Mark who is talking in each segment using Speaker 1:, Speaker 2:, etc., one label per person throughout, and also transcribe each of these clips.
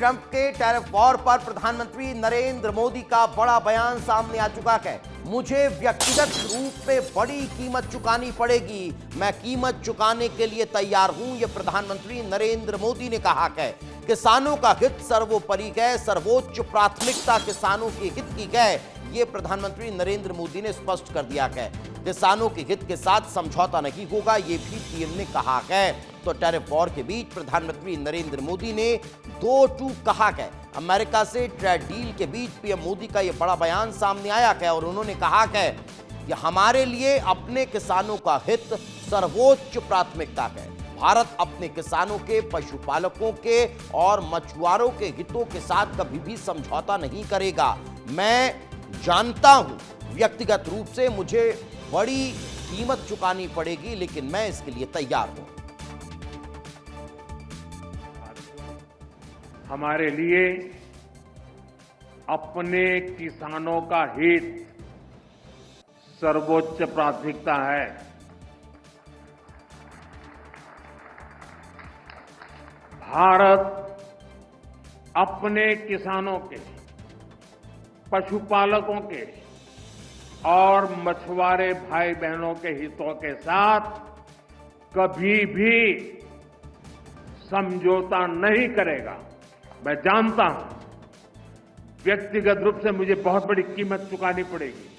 Speaker 1: Trump के tariff war पर प्रधानमंत्री नरेंद्र मोदी का बड़ा बयान सामने आ चुका है। मुझे व्यक्तिगत रूप में बड़ी कीमत चुकानी पड़ेगी, मैं कीमत चुकाने के लिए तैयार हूं, यह प्रधानमंत्री नरेंद्र मोदी ने कहा है। किसानों का हित सर्वोपरि है, सर्वोच्च प्राथमिकता किसानों के हित की है, ये प्रधानमंत्री नरेंद्र मोदी ने स्पष्ट कर दिया है। किसानों के हित के साथ समझौता नहीं होगा, ये भी पीएम ने कहा है। तो टैरिफ वॉर के बीच प्रधानमंत्री नरेंद्र मोदी ने दो टूक कहा है। अमेरिका से ट्रेड डील के बीच पीएम मोदी का यह बड़ा बयान सामने आया है और उन्होंने कहा है कि हमारे लिए अपने किसानों का हित सर्वोच्च प्राथमिकता है। भारत अपने किसानों के, पशुपालकों के और मछुआरों के हितों के साथ कभी भी समझौता नहीं करेगा। मैं जानता हूं व्यक्तिगत रूप से मुझे बड़ी कीमत चुकानी पड़ेगी, लेकिन मैं इसके लिए तैयार हूं।
Speaker 2: हमारे लिए अपने किसानों का हित सर्वोच्च प्राथमिकता है। भारत अपने किसानों के, पशुपालकों के और मछुआरे भाई बहनों के हितों के साथ कभी भी समझौता नहीं करेगा। मैं जानता हूं व्यक्तिगत रूप से मुझे बहुत बड़ी कीमत चुकानी पड़ेगी,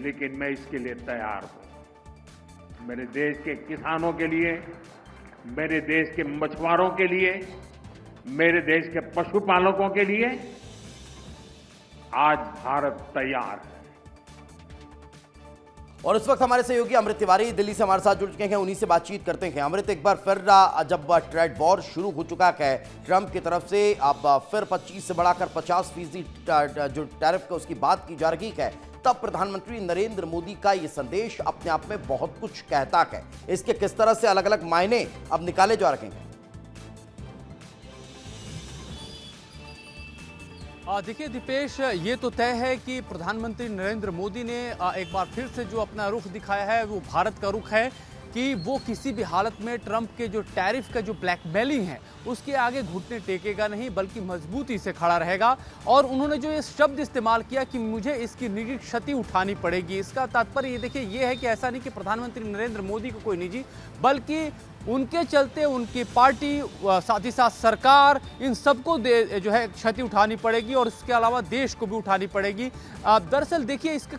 Speaker 2: लेकिन मैं इसके लिए तैयार हूं। मेरे देश के किसानों के लिए, मेरे देश के मछुआरों के लिए, मेरे देश के पशुपालकों के लिए आज भारत तैयार है।
Speaker 1: और इस वक्त हमारे सहयोगी अमृत तिवारी दिल्ली से हमारे साथ जुड़ चुके हैं, उन्हीं से बातचीत करते हैं। अमृत, एक बार फिर जब ट्रेड वॉर शुरू हो चुका है ट्रंप की तरफ से, अब फिर 25 से बढ़ाकर 50% जो टैरिफ का उसकी बात की जा रही है, तब प्रधानमंत्री नरेंद्र मोदी का यह संदेश अपने आप में बहुत कुछ कहता है। इसके किस तरह से अलग अलग मायने अब निकाले जा रहे हैं?
Speaker 3: देखिए दीपेश, ये तो तय है कि प्रधानमंत्री नरेंद्र मोदी ने एक बार फिर से जो अपना रुख दिखाया है वो भारत का रुख है कि वो किसी भी हालत में ट्रंप के जो टैरिफ का जो ब्लैकमेलिंग है उसके आगे घुटने टेकेगा नहीं, बल्कि मजबूती से खड़ा रहेगा। और उन्होंने जो ये शब्द इस्तेमाल किया कि मुझे इसकी निजी क्षति उठानी पड़ेगी, इसका तात्पर्य ये देखिए ये है कि ऐसा नहीं कि प्रधानमंत्री नरेंद्र मोदी को कोई निजी, बल्कि उनके चलते उनकी पार्टी, साथ ही साथ सरकार, इन सबको जो है क्षति उठानी पड़ेगी और इसके अलावा देश को भी उठानी पड़ेगी। दरअसल देखिए इसका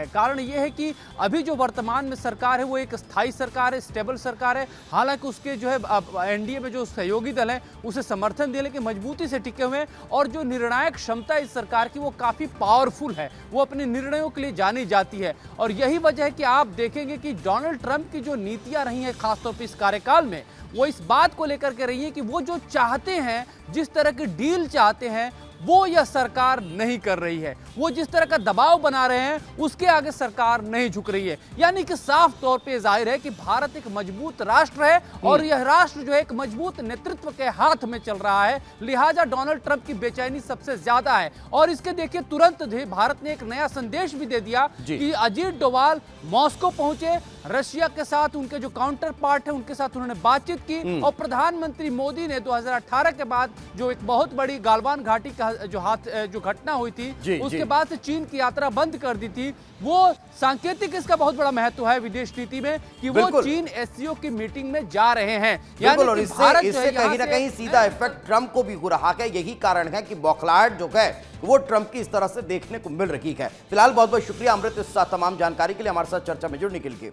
Speaker 3: कारण ये है कि अभी जो वर्तमान में सरकार है वो एक स्थायी सरकार है, स्टेबल सरकार है। हालांकि उसके जो है एनडीए में जो सहयोगी दल है उसे समर्थन देने की मजबूती से टिके हुए हैं और जो निर्णायक क्षमता इस सरकार की वो काफ़ी पावरफुल है, वो अपने निर्णयों के लिए जानी जाती है। और यही वजह है कि आप देखेंगे कि डोनाल्ड ट्रंप की जो नीतियाँ रही हैं खासतौर पर इस कार्यकाल में, वो इस बात को लेकर के रही है कि वो जो चाहते हैं, जिस तरह की डील चाहते हैं, वो यह सरकार नहीं कर रही है। वो जिस तरह का दबाव बना रहे हैं उसके आगे सरकार नहीं झुक रही है। यानी कि साफ तौर पे जाहिर है कि भारत एक मजबूत राष्ट्र है और यह राष्ट्र जो है एक मजबूत नेतृत्व के हाथ में चल रहा है, लिहाजा डोनाल्ड ट्रंप की बेचैनी सबसे ज्यादा है। और इसके देखिए तुरंत भारत ने एक नया संदेश भी दे दिया कि अजीत डोभाल मॉस्को पहुंचे, रशिया के साथ उनके जो काउंटर पार्ट है उनके साथ उन्होंने बातचीत की और प्रधानमंत्री मोदी ने 2018 के बाद जो एक बहुत बड़ी गालवान घाटी का जो घटना हुई थी उसके बाद से चीन की यात्रा बंद कर दी थी। वो सांकेतिक इसका बहुत बड़ा महत्व है विदेश नीति में कि वो चीन एससीओ की मीटिंग में जा रहे हैं। यानी
Speaker 1: और इससे कहीं ना कहीं सीधा इफेक्ट ट्रंप को भी हो रहा है। यही कारण है कि बौखलाहट जो है वो ट्रंप की इस तरह से देखने को मिल रही है। फिलहाल बहुत बहुत शुक्रिया अमृत, इस तमाम जानकारी के लिए हमारे साथ चर्चा में जुड़ने के लिए।